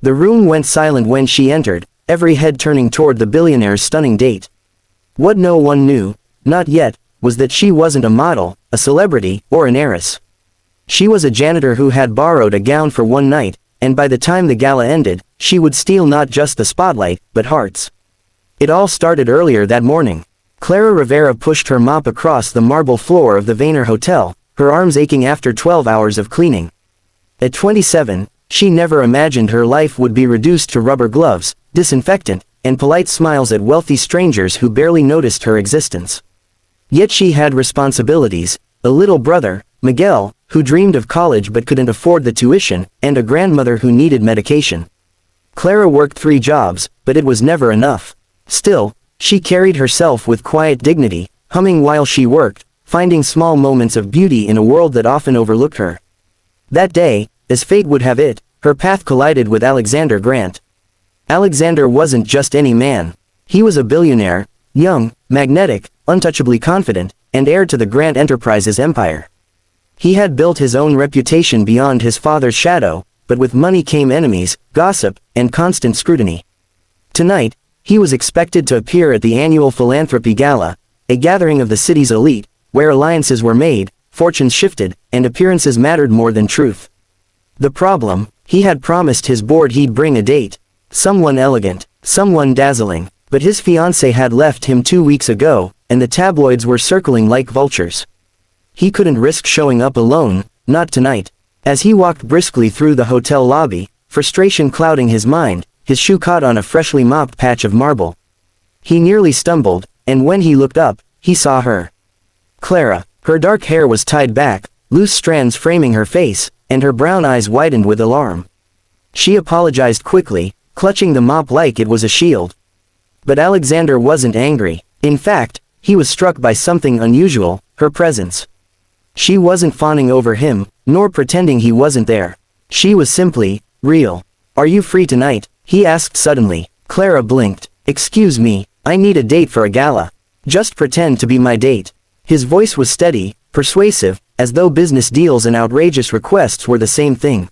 The room went silent when she entered, every head turning toward the billionaire's stunning date. What no one knew, not yet, was that she wasn't a model, a celebrity, or an heiress. She was a janitor who had borrowed a gown for one night, and by the time the gala ended, she would steal not just the spotlight, but hearts. It all started earlier that morning. Clara Rivera pushed her mop across the marble floor of the Vayner Hotel, her arms aching after 12 hours of cleaning. At 27, she never imagined her life would be reduced to rubber gloves, disinfectant, and polite smiles at wealthy strangers who barely noticed her existence. Yet she had responsibilities, a little brother, Miguel, who dreamed of college but couldn't afford the tuition, and a grandmother who needed medication. Clara worked 3 jobs, but it was never enough. Still, she carried herself with quiet dignity, humming while she worked, finding small moments of beauty in a world that often overlooked her. That day, as fate would have it, her path collided with Alexander Grant. Alexander wasn't just any man. He was a billionaire, young, magnetic, untouchably confident, and heir to the Grant Enterprises empire. He had built his own reputation beyond his father's shadow, but with money came enemies, gossip, and constant scrutiny. Tonight, he was expected to appear at the annual Philanthropy Gala, a gathering of the city's elite, where alliances were made, fortunes shifted, and appearances mattered more than truth. The problem, he had promised his board he'd bring a date. Someone elegant, someone dazzling, but his fiancée had left him 2 weeks ago, and the tabloids were circling like vultures. He couldn't risk showing up alone, not tonight. As he walked briskly through the hotel lobby, frustration clouding his mind, his shoe caught on a freshly mopped patch of marble. He nearly stumbled, and when he looked up, he saw her. Clara. Her dark hair was tied back, loose strands framing her face, and her brown eyes widened with alarm. She apologized quickly, clutching the mop like it was a shield. But Alexander wasn't angry. In fact, he was struck by something unusual, her presence. She wasn't fawning over him, nor pretending he wasn't there. She was simply real. "Are you free tonight?" he asked suddenly. Clara blinked. "Excuse me, I need a date for a gala. Just pretend to be my date." His voice was steady, persuasive, as though business deals and outrageous requests were the same thing.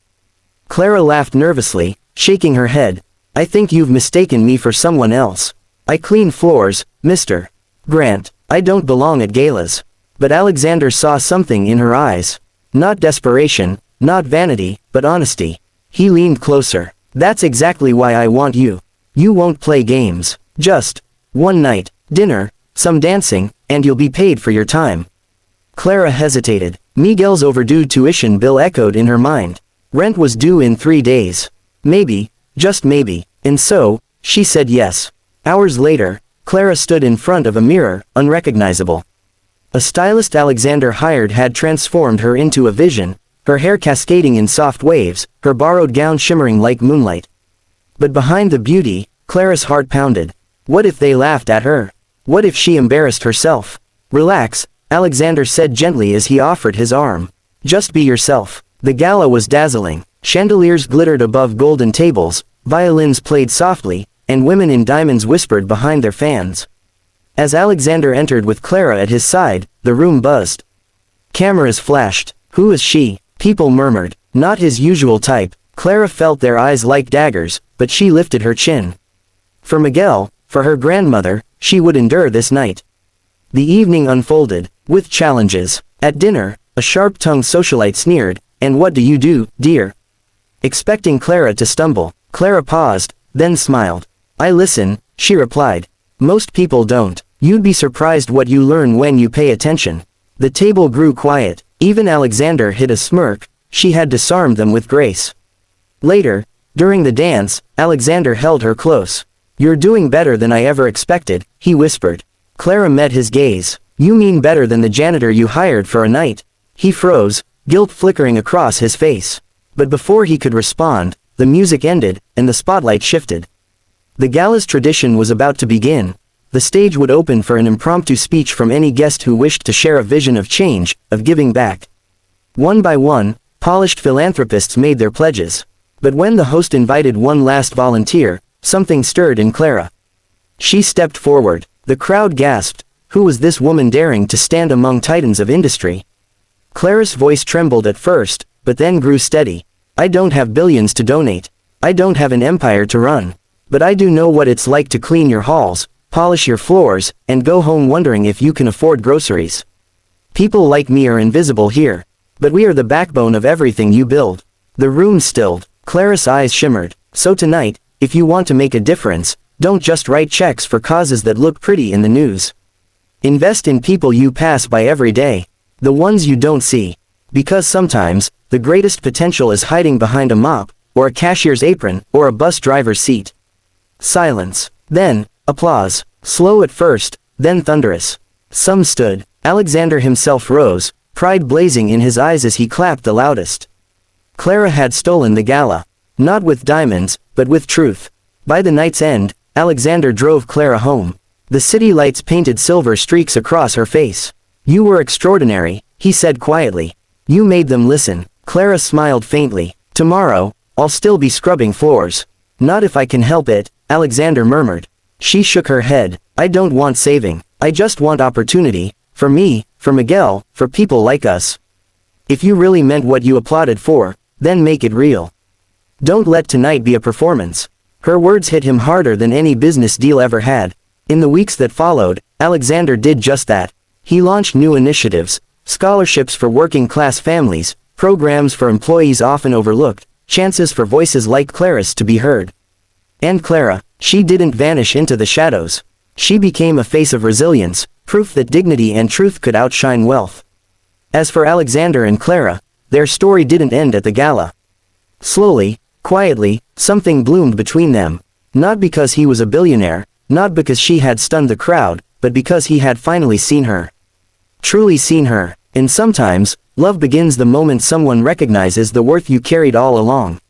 Clara laughed nervously, shaking her head. "I think you've mistaken me for someone else. I clean floors, Mr. Grant. I don't belong at galas." But Alexander saw something in her eyes. Not desperation, not vanity, but honesty. He leaned closer. "That's exactly why I want you. You won't play games. Just one night, dinner, some dancing, and you'll be paid for your time." Clara hesitated. Miguel's overdue tuition bill echoed in her mind. Rent was due in 3 days. Maybe, just maybe. And so, she said yes. Hours later, Clara stood in front of a mirror, unrecognizable. A stylist Alexander hired had transformed her into a vision, her hair cascading in soft waves, her borrowed gown shimmering like moonlight. But behind the beauty, Clara's heart pounded. What if they laughed at her? What if she embarrassed herself? "Relax," Alexander said gently as he offered his arm. "Just be yourself." The gala was dazzling. Chandeliers glittered above golden tables, violins played softly, and women in diamonds whispered behind their fans. As Alexander entered with Clara at his side, the room buzzed. Cameras flashed. "Who is she?" people murmured. Not his usual type. Clara felt their eyes like daggers, but she lifted her chin. For Miguel, for her grandmother, she would endure this night. The evening unfolded, with challenges. At dinner, a sharp-tongued socialite sneered, "And what do you do, dear?" Expecting Clara to stumble, Clara paused, then smiled. "I listen," she replied. "Most people don't. You'd be surprised what you learn when you pay attention." The table grew quiet. Even Alexander hid a smirk. She had disarmed them with grace. Later, during the dance, Alexander held her close. "You're doing better than I ever expected," he whispered. Clara met his gaze. "You mean better than the janitor you hired for a night?" He froze, guilt flickering across his face. But before he could respond, the music ended, and the spotlight shifted. The gala's tradition was about to begin. The stage would open for an impromptu speech from any guest who wished to share a vision of change, of giving back. One by one, polished philanthropists made their pledges. But when the host invited one last volunteer, something stirred in Clara. She stepped forward. The crowd gasped. Who was this woman daring to stand among titans of industry? Clara's voice trembled at first, but then grew steady. "I don't have billions to donate. I don't have an empire to run. But I do know what it's like to clean your halls, polish your floors, and go home wondering if you can afford groceries. People like me are invisible here. But we are the backbone of everything you build. The room stilled. Clara's eyes shimmered. So tonight, if you want to make a difference, don't just write checks for causes that look pretty in the news. Invest in people you pass by every day. The ones you don't see. Because sometimes, the greatest potential is hiding behind a mop, or a cashier's apron, or a bus driver's seat. Silence. Then, applause. Slow at first, then thunderous. Some stood. Alexander himself rose, pride blazing in his eyes as he clapped the loudest. Clara had stolen the gala. Not with diamonds, but with truth. By the night's end, Alexander drove Clara home. The city lights painted silver streaks across her face. You were extraordinary, he said quietly. You made them listen. Clara smiled faintly. Tomorrow, I'll still be scrubbing floors. Not if I can help it, Alexander murmured. She shook her head. I don't want saving. I just want opportunity. For me, for Miguel, for people like us. If you really meant what you applauded for, then make it real. Don't let tonight be a performance. Her words hit him harder than any business deal ever had. In the weeks that followed, Alexander did just that. He launched new initiatives, scholarships for working-class families, programs for employees often overlooked, chances for voices like Clara's to be heard. And Clara, she didn't vanish into the shadows. She became a face of resilience, proof that dignity and truth could outshine wealth. As for Alexander and Clara, their story didn't end at the gala. Slowly, quietly, something bloomed between them. Not because he was a billionaire, not because she had stunned the crowd, but because he had finally seen her. Truly seen her. And sometimes, love begins the moment someone recognizes the worth you carried all along.